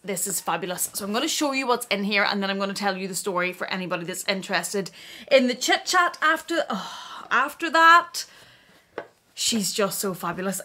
this is fabulous. So I'm going to show you what's in here and then I'm going to tell you the story for anybody that's interested in the chit chat after that. She's just so fabulous.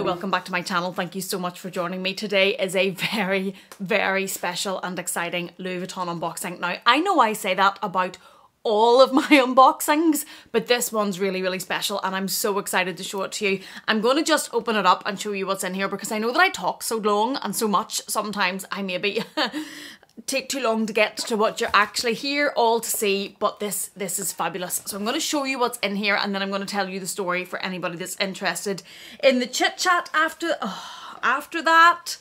Welcome back to my channel. Thank you so much for joining me. Today is a very, very special and exciting Louis Vuitton unboxing. Now, I know I say that about all of my unboxings, but this one's really, really special and I'm so excited to show it to you. I'm going to just open it up and show you what's in here because I know that I talk so long and so much. Sometimes I maybe take too long to get to what you're actually here all to see, but this is fabulous. So I'm going to show you what's in here and then I'm going to tell you the story for anybody that's interested in the chit chat after that.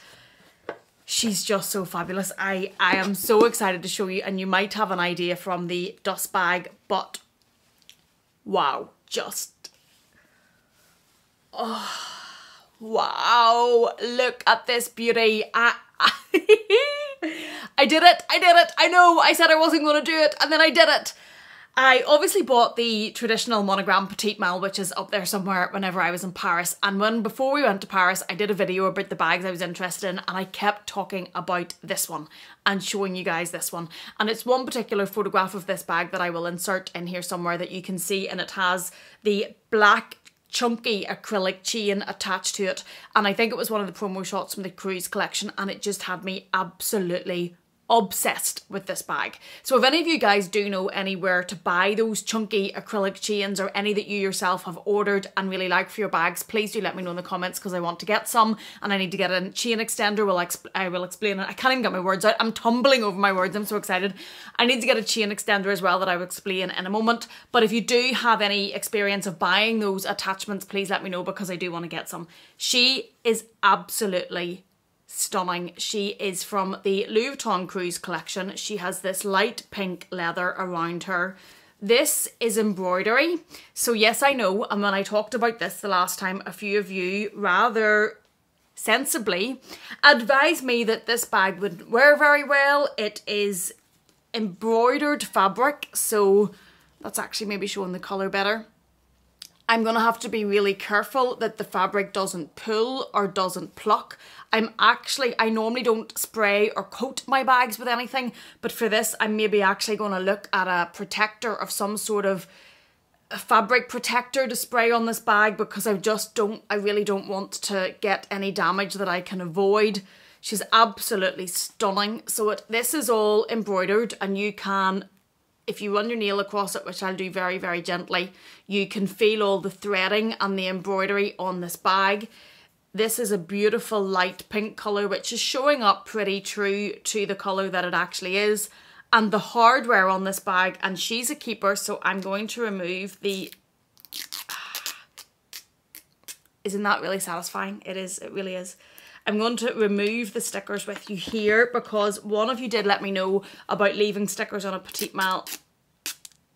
She's just so fabulous. I am so excited to show you, and you might have an idea from the dust bag, but wow, just wow, look at this beauty. I did it, I know, I said I wasn't going to do it and then I did it. I obviously bought the traditional Monogram petite malle, which is up there somewhere, whenever I was in Paris. And before we went to Paris, I did a video about the bags I was interested in and I kept talking about this one and showing you guys this one. And it's one particular photograph of this bag that I will insert in here somewhere that you can see, and it has the black chunky acrylic chain attached to it, and I think it was one of the promo shots from the cruise collection, and it just had me absolutely obsessed with this bag. So if any of you guys do know anywhere to buy those chunky acrylic chains, or any that you yourself have ordered and really like for your bags, please do let me know in the comments because I want to get some and I need to get a chain extender. I will explain it. I can't even get my words out. I'm tumbling over my words. I'm so excited. I need to get a chain extender as well that I will explain in a moment. But if you do have any experience of buying those attachments, please let me know because I do want to get some. She is absolutely stunning. She is from the Louis Vuitton cruise collection. She has this light pink leather around her. This is embroidery. So yes, I know, and when I talked about this the last time, a few of you rather sensibly advised me that this bag would wear very well. It is embroidered fabric, so that's actually maybe showing the colour better. I'm going to have to be really careful that the fabric doesn't pull or doesn't pluck. I normally don't spray or coat my bags with anything, but for this I'm maybe actually going to look at a protector of some sort of a fabric protector to spray on this bag because I really don't want to get any damage that I can avoid. She's absolutely stunning. So this is all embroidered, and you can, if you run your nail across it, which I'll do very, very gently, you can feel all the threading and the embroidery on this bag. This is a beautiful light pink colour, which is showing up pretty true to the colour that it actually is. And the hardware on this bag, and she's a keeper, so I'm going to remove the... Isn't that really satisfying? It is, it really is. I'm going to remove the stickers with you here because one of you did let me know about leaving stickers on a petite malle.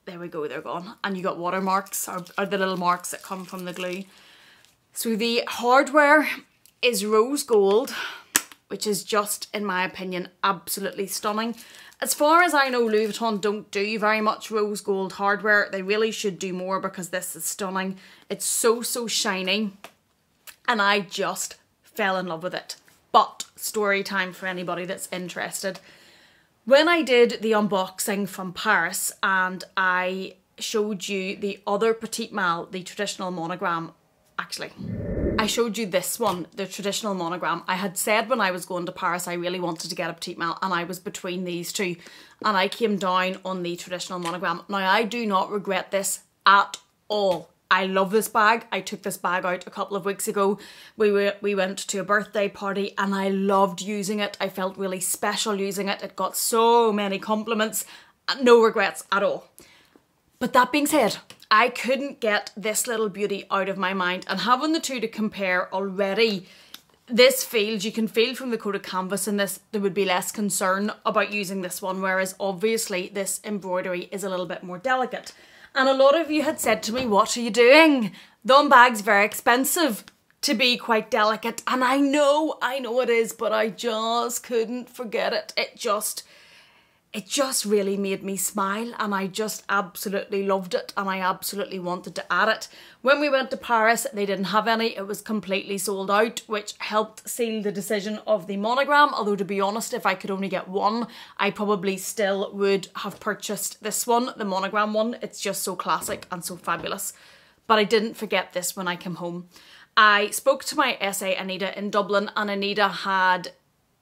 There we go, they're gone. And you got watermarks, or the little marks that come from the glue. So the hardware is rose gold, which is just, in my opinion, absolutely stunning. As far as I know, Louis Vuitton don't do very much rose gold hardware. They really should do more because this is stunning. It's so, so shiny. And I just fell in love with it. But story time for anybody that's interested. When I did the unboxing from Paris and I showed you the other petite malle, the traditional Monogram, actually, I showed you this one, the traditional Monogram. I had said when I was going to Paris I really wanted to get a petite malle, and I was between these two, and I came down on the traditional Monogram. Now I do not regret this at all. I love this bag. I took this bag out a couple of weeks ago. We went to a birthday party and I loved using it. I felt really special using it. It got so many compliments. No regrets at all. But that being said, I couldn't get this little beauty out of my mind, and having the two to compare already, this feels, you can feel from the coated canvas in this, there would be less concern about using this one, whereas obviously this embroidery is a little bit more delicate. And a lot of you had said to me, what are you doing? The bag's very expensive to be quite delicate. And I know it is, but I just couldn't forget it. it just really made me smile, and I just absolutely loved it, and I absolutely wanted to add it. When we went to Paris, they didn't have any. It was completely sold out, which helped seal the decision of the Monogram. Although, to be honest, if I could only get one, I probably still would have purchased this one, the Monogram one. It's just so classic and so fabulous. But I didn't forget this when I came home. I spoke to my SA Anita in Dublin, and Anita had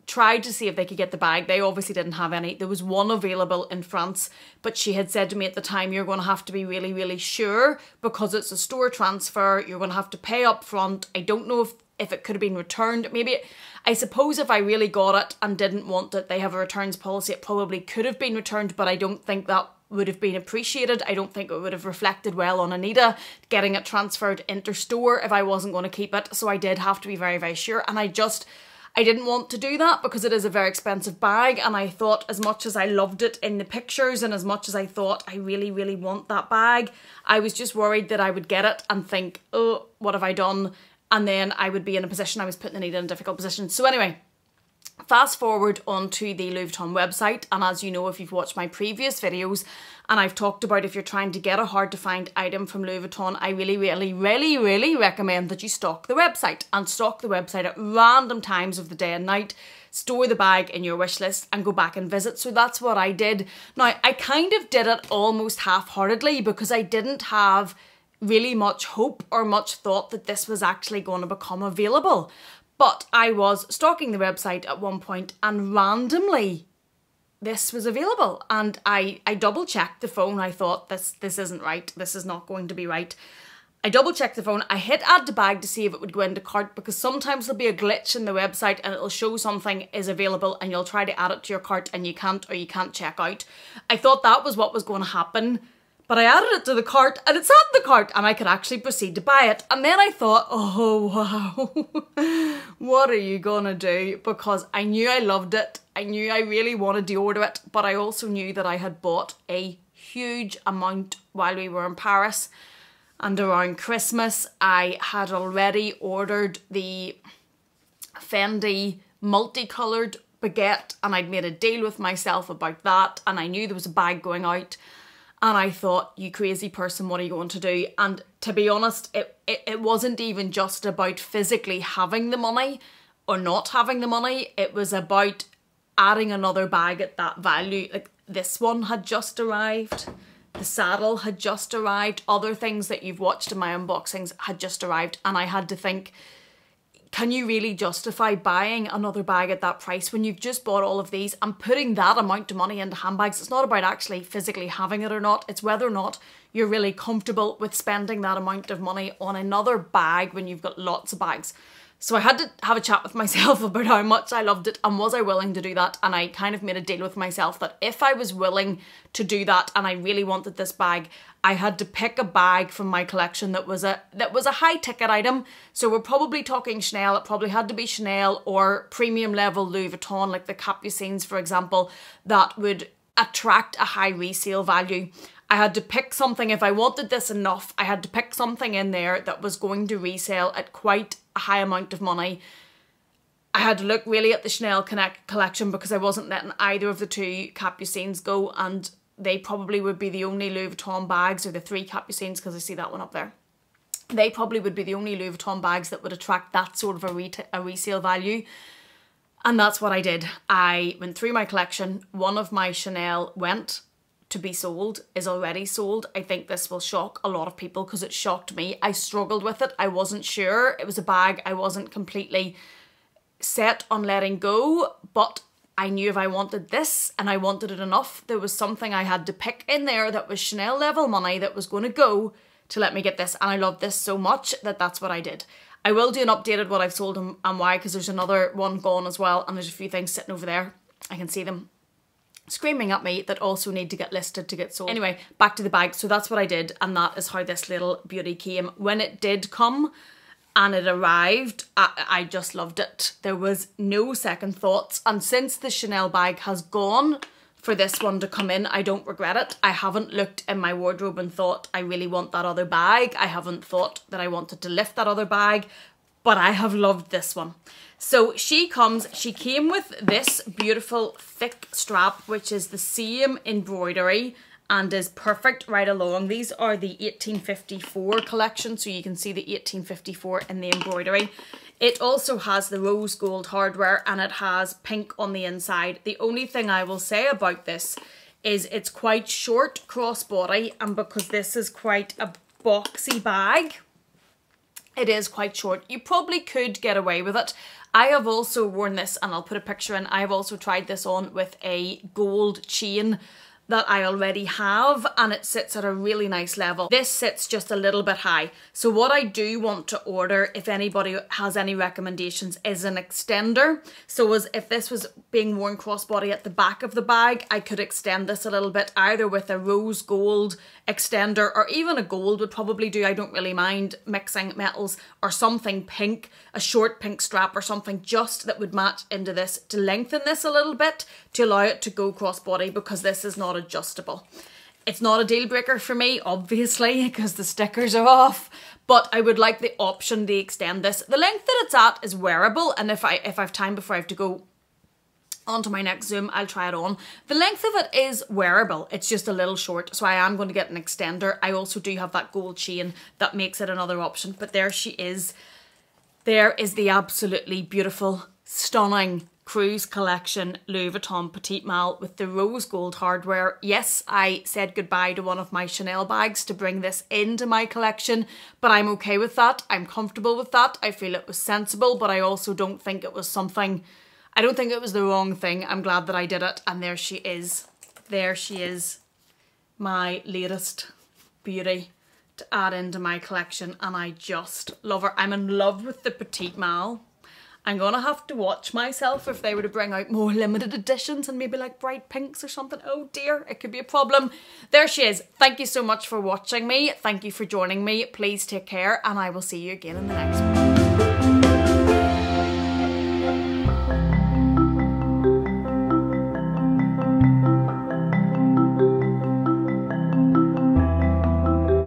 tried to see if they could get the bag. They obviously didn't have any. There was one available in France, but she had said to me at the time, you're going to have to be really, really sure because it's a store transfer. You're going to have to pay up front. I don't know if it could have been returned. Maybe, I suppose if I really got it and didn't want it, they have a returns policy. It probably could have been returned, but I don't think that would have been appreciated. I don't think it would have reflected well on Anita getting it transferred inter-store if I wasn't going to keep it. So I did have to be very, very sure. And I didn't want to do that because it is a very expensive bag, and I thought, as much as I loved it in the pictures and as much as I thought I really, really want that bag, I was just worried that I would get it and think, oh, what have I done? And then I would be in a position, I was putting Anita in a difficult position. So anyway, fast forward onto the Louis Vuitton website, and as you know, if you've watched my previous videos, and I've talked about if you're trying to get a hard to find item from Louis Vuitton, I really, really, really, really recommend that you stock the website, and stock the website at random times of the day and night. Store the bag in your wish list and go back and visit. So that's what I did. Now, I kind of did it almost half-heartedly because I didn't have really much hope or much thought that this was actually going to become available. But I was stalking the website at one point, and randomly this was available, and I double checked the phone. I thought this isn't right. This is not going to be right. I double checked the phone. I hit add to bag to see if it would go into cart, because sometimes there'll be a glitch in the website and it'll show something is available and you'll try to add it to your cart and you can't, or you can't check out. I thought that was what was going to happen. But I added it to the cart and it's at the cart and I could actually proceed to buy it. And then I thought, oh wow, what are you gonna do? Because I knew I loved it. I knew I really wanted to order it, but I also knew that I had bought a huge amount while we were in Paris. And around Christmas, I had already ordered the Fendi multicoloured baguette, and I'd made a deal with myself about that, and I knew there was a bag going out. And I thought, you crazy person, what are you going to do? And to be honest, it wasn't even just about physically having the money or not having the money. It was about adding another bag at that value. Like, this one had just arrived. The saddle had just arrived. Other things that you've watched in my unboxings had just arrived. And I had to think, can you really justify buying another bag at that price when you've just bought all of these and putting that amount of money into handbags? It's not about actually physically having it or not. It's whether or not you're really comfortable with spending that amount of money on another bag when you've got lots of bags. So I had to have a chat with myself about how much I loved it and was I willing to do that. And I kind of made a deal with myself that if I was willing to do that and I really wanted this bag, I had to pick a bag from my collection that was a high ticket item. So we're probably talking Chanel. It probably had to be Chanel or premium level Louis Vuitton, like the Capucines, for example, that would attract a high resale value. I had to pick something, if I wanted this enough, I had to pick something in there that was going to resell at quite a high amount of money. I had to look really at the Chanel collection because I wasn't letting either of the two Capucines go, and they probably would be the only Louis Vuitton bags, or the three Capucines, because I see that one up there. They probably would be the only Louis Vuitton bags that would attract that sort of a resale value. And that's what I did. I went through my collection. One of my Chanel went to be sold, is already sold. I think this will shock a lot of people because it shocked me. I struggled with it. I wasn't sure. It was a bag I wasn't completely set on letting go, but I knew if I wanted this and I wanted it enough, there was something I had to pick in there that was Chanel level money that was going to go to let me get this. And I love this so much that that's what I did. I will do an updated what I've sold and why, because there's another one gone as well, and there's a few things sitting over there. I can see them screaming at me that also need to get listed to get sold. Anyway, back to the bag. So that's what I did, and that is how this little beauty came. When it did come and it arrived, I just loved it. There was no second thoughts, and since the Chanel bag has gone for this one to come in, I don't regret it. I haven't looked in my wardrobe and thought I really want that other bag. I haven't thought that I wanted to lift that other bag, but I have loved this one. So she came with this beautiful thick strap, which is the same embroidery and is perfect right along. These are the 1854 collection, so you can see the 1854 in the embroidery. It also has the rose gold hardware and it has pink on the inside. The only thing I will say about this is it's quite short crossbody, and because this is quite a boxy bag, it is quite short. You probably could get away with it. I have also worn this, and I'll put a picture in. I have also tried this on with a gold chain that I already have, and it sits at a really nice level. This sits just a little bit high. So what I do want to order, if anybody has any recommendations, is an extender. So as if this was being worn crossbody at the back of the bag, I could extend this a little bit, either with a rose gold extender, or even a gold would probably do. I don't really mind mixing metals, or something pink, a short pink strap or something just that would match into this to lengthen this a little bit to allow it to go crossbody, because this is not adjustable. It's not a deal breaker for me, obviously, because the stickers are off, but I would like the option to extend this. The length that it's at is wearable, and if I have time before I have to go on to my next Zoom, I'll try it on. The length of it is wearable, it's just a little short, so I am going to get an extender. I also do have that gold chain that makes it another option, but there she is. There is the absolutely beautiful, stunning Cruise Collection Louis Vuitton Petite Malle with the rose gold hardware. Yes, I said goodbye to one of my Chanel bags to bring this into my collection, but I'm okay with that. I'm comfortable with that. I feel it was sensible, but I also don't think it was something, I don't think it was the wrong thing. I'm glad that I did it, and there she is. There she is, my latest beauty to add into my collection, and I just love her. I'm in love with the Petite Malle. I'm gonna have to watch myself if they were to bring out more limited editions and maybe like bright pinks or something. Oh dear, it could be a problem. There she is. Thank you so much for watching me. Thank you for joining me. Please take care, and I will see you again in the next one.